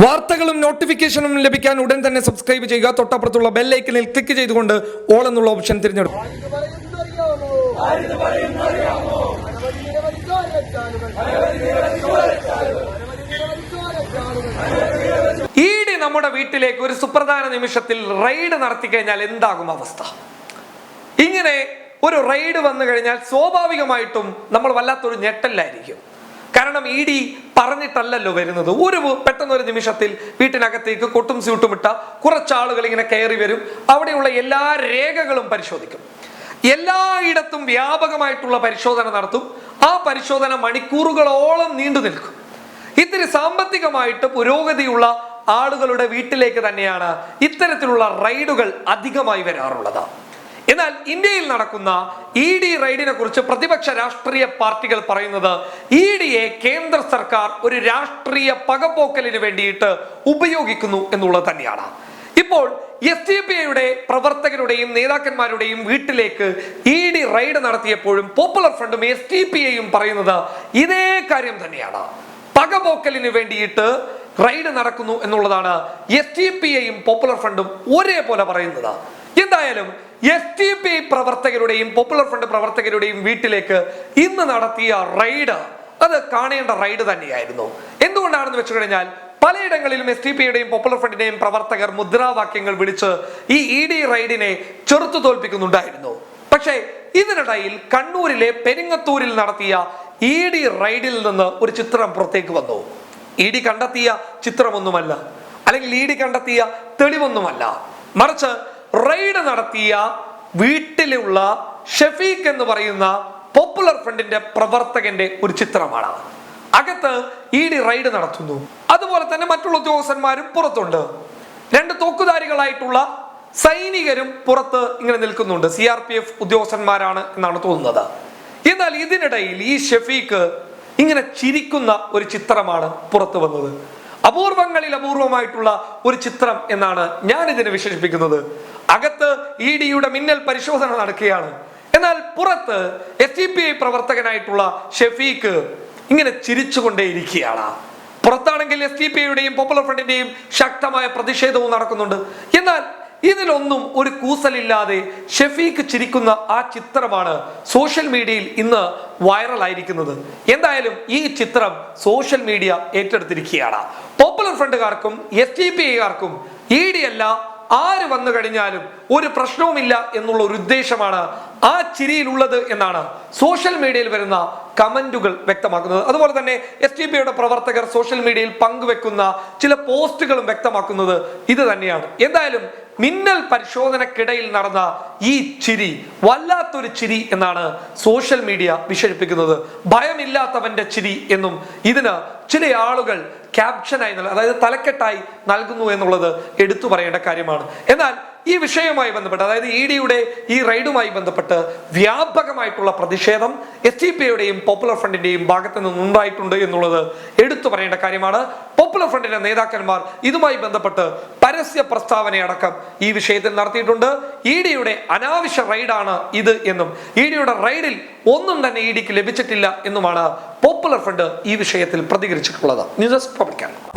വാർത്തകളും നോട്ടിഫിക്കേഷനും ലഭിക്കാൻ ഉടൻ തന്നെ സബ്സ്ക്രൈബ് ചെയ്യുക. തൊട്ടപ്പുറത്തുള്ള ബെൽ ഐക്കണിൽ ക്ലിക്ക് ചെയ്തുകൊണ്ട് ഓൾ എന്നുള്ള ഓപ്ഷൻ തിരഞ്ഞെടുക്കും. ഈഡി നമ്മുടെ വീട്ടിലേക്ക് ഒരു സുപ്രധാന നിമിഷത്തിൽ റെയ്ഡ് നടത്തി കഴിഞ്ഞാൽ എന്താകും അവസ്ഥ? ഇങ്ങനെ ഒരു റെയ്ഡ് വന്നു കഴിഞ്ഞാൽ സ്വാഭാവികമായിട്ടും നമ്മൾ വല്ലാത്തൊരു ഞെട്ടലായിരിക്കും. കാരണം ഇ ഡി പറഞ്ഞിട്ടല്ലല്ലോ വരുന്നത്. പെട്ടെന്ന് ഒരു നിമിഷത്തിൽ വീട്ടിനകത്തേക്ക് കൊട്ടും സ്യൂട്ടും ഇട്ട കുറച്ചാളുകൾ ഇങ്ങനെ കയറി വരും. അവിടെയുള്ള എല്ലാ രേഖകളും പരിശോധിക്കും. എല്ലായിടത്തും വ്യാപകമായിട്ടുള്ള പരിശോധന നടത്തും. ആ പരിശോധന മണിക്കൂറുകളോളം നീണ്ടു നിൽക്കും. ഇത്തിരി സാമ്പത്തികമായിട്ട് പുരോഗതിയുള്ള ആളുകളുടെ വീട്ടിലേക്ക് തന്നെയാണ് ഇത്തരത്തിലുള്ള റെയ്ഡുകൾ അധികമായി വരാറുള്ളത്. എന്നാൽ ഇന്ത്യയിൽ നടക്കുന്ന ഇ ഡി റെയ്ഡിനെ കുറിച്ച് പ്രതിപക്ഷ രാഷ്ട്രീയ പാർട്ടികൾ പറയുന്നത് ഇ ഡിയെ കേന്ദ്ര സർക്കാർ ഒരു രാഷ്ട്രീയ പകപോക്കലിന് വേണ്ടിയിട്ട് ഉപയോഗിക്കുന്നു എന്നുള്ളത് തന്നെയാണ്. ഇപ്പോൾ SDPIയുടെ പ്രവർത്തകരുടെയും നേതാക്കന്മാരുടെയും വീട്ടിലേക്ക് ഇ ഡി റെയ്ഡ് നടത്തിയപ്പോഴും പോപ്പുലർ ഫ്രണ്ടും SDPIയും പറയുന്നത് ഇതേ കാര്യം തന്നെയാണ്. പകപോക്കലിന് വേണ്ടിയിട്ട് റെയ്ഡ് നടക്കുന്നു എന്നുള്ളതാണ് SDPIയും പോപ്പുലർ ഫ്രണ്ടും ഒരേപോലെ പറയുന്നത്. എന്തായാലും SDPI പ്രവർത്തകരുടെയും പോപ്പുലർ ഫ്രണ്ട് പ്രവർത്തകരുടെയും വീട്ടിലേക്ക് ഇന്ന് നടത്തിയ റെയ്ഡ് അത് കാണേണ്ട റെയ്ഡ് തന്നെയായിരുന്നു. എന്തുകൊണ്ടാണെന്ന് വെച്ചു കഴിഞ്ഞാൽ പലയിടങ്ങളിലും SDPIയുടെയും പോപ്പുലർ ഫ്രണ്ടിന്റെയും പ്രവർത്തകർ മുദ്രാവാക്യങ്ങൾ വിളിച്ച് ഈ ഇ ഡി റെയ്ഡിനെ ചെറുത്തു തോൽപ്പിക്കുന്നുണ്ടായിരുന്നു. പക്ഷേ ഇതിനിടയിൽ കണ്ണൂരിലെ പെരിങ്ങത്തൂരിൽ നടത്തിയ ഇ ഡി റെയ്ഡിൽ നിന്ന് ഒരു ചിത്രം പുറത്തേക്ക് വന്നു. ഇ ഡി കണ്ടെത്തിയ ചിത്രമൊന്നുമല്ല, അല്ലെങ്കിൽ ഇ ഡി കണ്ടെത്തിയ തെളിവൊന്നുമല്ല, മറിച്ച് റെയ്ഡ് നടത്തിയ വീട്ടിലുള്ള ഷഫീഖ് എന്ന് പറയുന്ന പോപ്പുലർ ഫ്രണ്ടിന്റെ പ്രവർത്തകന്റെ ഒരു ചിത്രമാണ്. അകത്ത് ഇ ഡി റെയ്ഡ് നടത്തുന്നു. അതുപോലെ തന്നെ മറ്റുള്ള ഉദ്യോഗസ്ഥന്മാരും പുറത്തുണ്ട്. രണ്ട് തോക്കുധാരികളായിട്ടുള്ള സൈനികരും പുറത്ത് ഇങ്ങനെ നിൽക്കുന്നുണ്ട്. CRPF ഉദ്യോഗസ്ഥന്മാരാണ് എന്നാണ് തോന്നുന്നത്. എന്നാൽ ഇതിനിടയിൽ ഈ ഷഫീഖ് ഇങ്ങനെ ചിരിക്കുന്ന ഒരു ചിത്രമാണ് പുറത്തു വന്നത്. അപൂർവങ്ങളിൽ അപൂർവമായിട്ടുള്ള ഒരു ചിത്രം എന്നാണ് ഞാൻ ഇതിനെ വിശേഷിപ്പിക്കുന്നത്. അകത്ത് ഇ ഡിയുടെ മിന്നൽ പരിശോധന നടക്കുകയാണ്. എന്നാൽ പുറത്ത് SDPI പ്രവർത്തകനായിട്ടുള്ള ഷഫീഖ് ഇങ്ങനെ ചിരിച്ചുകൊണ്ടേയിരിക്കുകയാണ്. പുറത്താണെങ്കിൽ SDPIയുടെയും പോപ്പുലർ ഫ്രണ്ടിന്റെയും ശക്തമായ പ്രതിഷേധവും നടക്കുന്നുണ്ട്. എന്നാൽ ഇതിലൊന്നും ഒരു കൂസലില്ലാതെ ഷഫീഖ് ചിരിക്കുന്ന ആ ചിത്രമാണ് സോഷ്യൽ മീഡിയയിൽ ഇന്ന് വൈറലായിരിക്കുന്നത്. എന്തായാലും ഈ ചിത്രം സോഷ്യൽ മീഡിയ ഏറ്റെടുത്തിരിക്കുകയാണ്. പോപ്പുലർ ഫ്രണ്ടുകാർക്കും SDPIക്കാർക്കും ഇ ഡി അല്ല ആര് വന്നു കഴിഞ്ഞാലും ഒരു പ്രശ്നവുമില്ല എന്നുള്ള ഒരു ഉദ്ദേശമാണ് ആ ചിരിയിലുള്ളത് എന്നാണ് സോഷ്യൽ മീഡിയയിൽ വരുന്ന കമന്റുകൾ വ്യക്തമാക്കുന്നത്. അതുപോലെ തന്നെ SDPIയുടെ പ്രവർത്തകർ സോഷ്യൽ മീഡിയയിൽ പങ്കുവെക്കുന്ന ചില പോസ്റ്റുകളും വ്യക്തമാക്കുന്നത് ഇത് തന്നെയാണ്. എന്തായാലും മിന്നൽ പരിശോധനക്കിടയിൽ നടന്ന ഈ ചിരി വല്ലാത്തൊരു ചിരി എന്നാണ് സോഷ്യൽ മീഡിയ വിശേഷിപ്പിക്കുന്നത്. ഭയമില്ലാത്തവന്റെ ചിരി എന്നും ഇതിന് ചില ആളുകൾ ക്യാപ്ഷനായി, അതായത് തലക്കെട്ടായി നൽകുന്നു എന്നുള്ളത് എടുത്തു പറയേണ്ട കാര്യമാണ്. എന്നാൽ ഈ വിഷയവുമായി ബന്ധപ്പെട്ട്, അതായത് ഇ ഡിയുടെ ഈ റെയ്ഡുമായി ബന്ധപ്പെട്ട് വ്യാപകമായിട്ടുള്ള പ്രതിഷേധം SDPIയുടെയും പോപ്പുലർ ഫ്രണ്ടിന്റെയും ഭാഗത്ത് നിന്നുണ്ടായിട്ടുണ്ട് എന്നുള്ളത് എടുത്തു പറയേണ്ട കാര്യമാണ്. പോപ്പുലർ ഫ്രണ്ടിന്റെ നേതാക്കന്മാർ ഇതുമായി ബന്ധപ്പെട്ട് പരസ്യ പ്രസ്താവനയടക്കം ഈ വിഷയത്തിൽ നടത്തിയിട്ടുണ്ട്. ഇ ഡിയുടെ അനാവശ്യ റെയ്ഡാണ് ഇത് എന്നും ഇ ഡിയുടെ റെയ്ഡിൽ ഒന്നും തന്നെ ഇ ഡിക്ക് ലഭിച്ചിട്ടില്ല എന്നുമാണ് പോപ്പുലർ ഫ്രണ്ട് ഈ വിഷയത്തിൽ പ്രതികരിച്ചിട്ടുള്ളത്. News desk public.